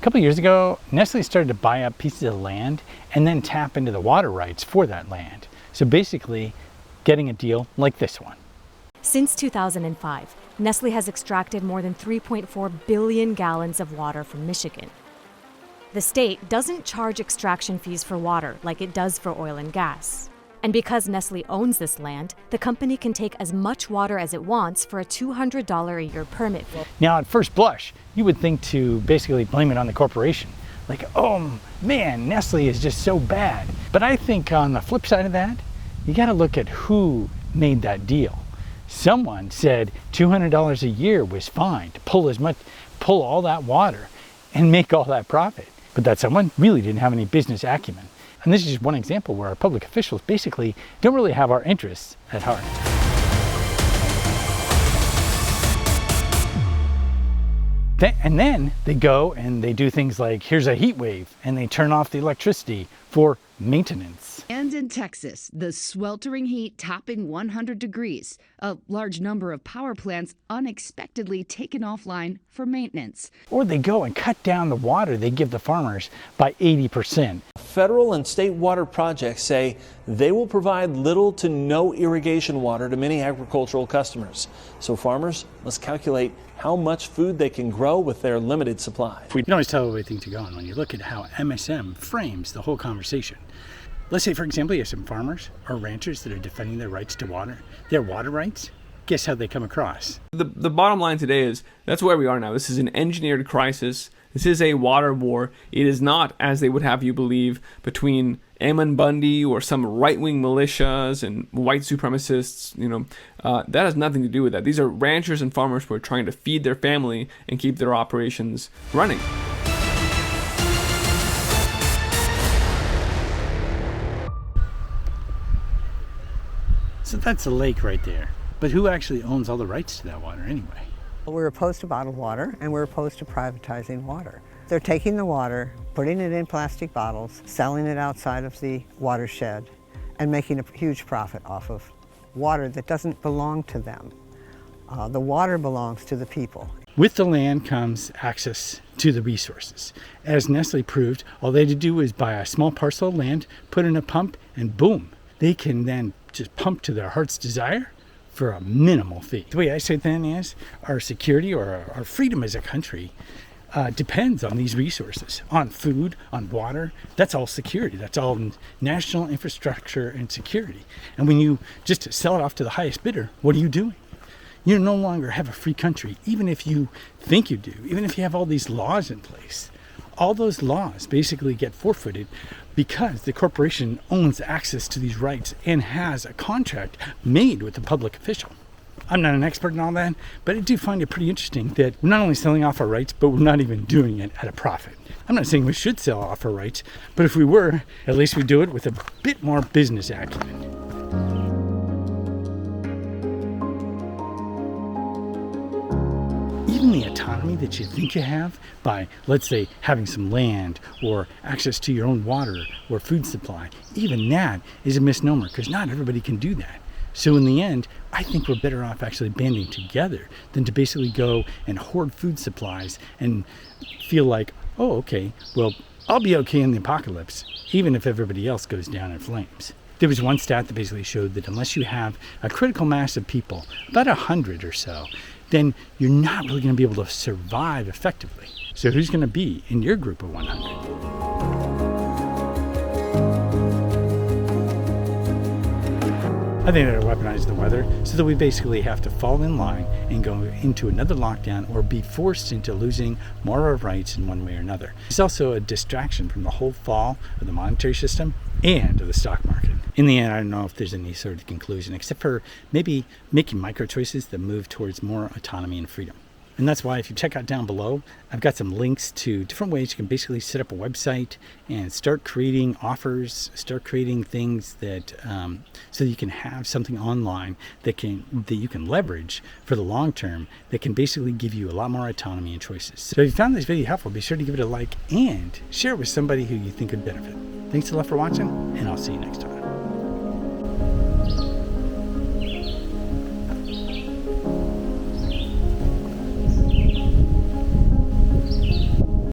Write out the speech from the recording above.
couple of years ago, Nestle started to buy up pieces of land and then tap into the water rights for that land. So basically, getting a deal like this one. Since 2005, Nestle has extracted more than 3.4 billion gallons of water from Michigan. The state doesn't charge extraction fees for water like it does for oil and gas. And because Nestle owns this land, the company can take as much water as it wants for a $200 a year permit fee. Now, at first blush, you would think to basically blame it on the corporation. Like, oh man, Nestle is just so bad. But I think on the flip side of that, you gotta look at who made that deal. Someone said $200 a year was fine to pull all that water and make all that profit. But that someone really didn't have any business acumen. And this is just one example where our public officials basically don't really have our interests at heart. And then they go and they do things like, here's a heat wave, and they turn off the electricity for maintenance. And in Texas, the sweltering heat topping 100 degrees, a large number of power plants unexpectedly taken offline for maintenance. Or they go and cut down the water they give the farmers by 80%. Federal and state water projects say they will provide little to no irrigation water to many agricultural customers. So farmers must calculate how much food they can grow with their limited supply. We can always tell the way things are going when you look at how MSM frames the whole conversation. Let's say, for example, you have some farmers or ranchers that are defending their rights to water, their water rights. Guess how they come across? The bottom line today is that's where we are now. This is an engineered crisis. This is a water war. It is not, as they would have you believe, between Ammon Bundy or some right-wing militias and white supremacists. That has nothing to do with that. These are ranchers and farmers who are trying to feed their family and keep their operations running. So that's a lake right there. But who actually owns all the rights to that water anyway? We're opposed to bottled water, and we're opposed to privatizing water. They're taking the water, putting it in plastic bottles, selling it outside of the watershed, and making a huge profit off of water that doesn't belong to them. The water belongs to the people. With the land comes access to the resources. As Nestle proved, all they had to do was buy a small parcel of land, put in a pump, and boom, they can then just pump to their heart's desire for a minimal fee. The way I say it then is our security or our freedom as a country depends on these resources, on food, on water. That's all security. That's all national infrastructure and security. And when you just sell it off to the highest bidder, what are you doing? You no longer have a free country, even if you think you do, even if you have all these laws in place. All those laws basically get forfeited because the corporation owns access to these rights and has a contract made with the public official. I'm not an expert in all that, but I do find it pretty interesting that we're not only selling off our rights, but we're not even doing it at a profit. I'm not saying we should sell off our rights, but if we were, at least we do it with a bit more business acumen. Even the autonomy that you think you have by, let's say, having some land or access to your own water or food supply, even that is a misnomer because not everybody can do that. So in the end, I think we're better off actually banding together than to basically go and hoard food supplies and feel like, oh, okay, well, I'll be okay in the apocalypse, even if everybody else goes down in flames. There was one stat that basically showed that unless you have a critical mass of people, about 100 or so, then you're not really going to be able to survive effectively. So who's going to be in your group of 100? I think that it weaponizes the weather so that we basically have to fall in line and go into another lockdown or be forced into losing more of our rights in one way or another. It's also a distraction from the whole fall of the monetary system and of the stock market. In the end, I don't know if there's any sort of conclusion except for maybe making micro choices that move towards more autonomy and freedom. And that's why if you check out down below, I've got some links to different ways you can basically set up a website and start creating offers, start creating things that so that you can have something online that you can leverage for the long term that can basically give you a lot more autonomy and choices. So if you found this video helpful, be sure to give it a like and share it with somebody who you think could benefit. Thanks a lot for watching, and I'll see you next time.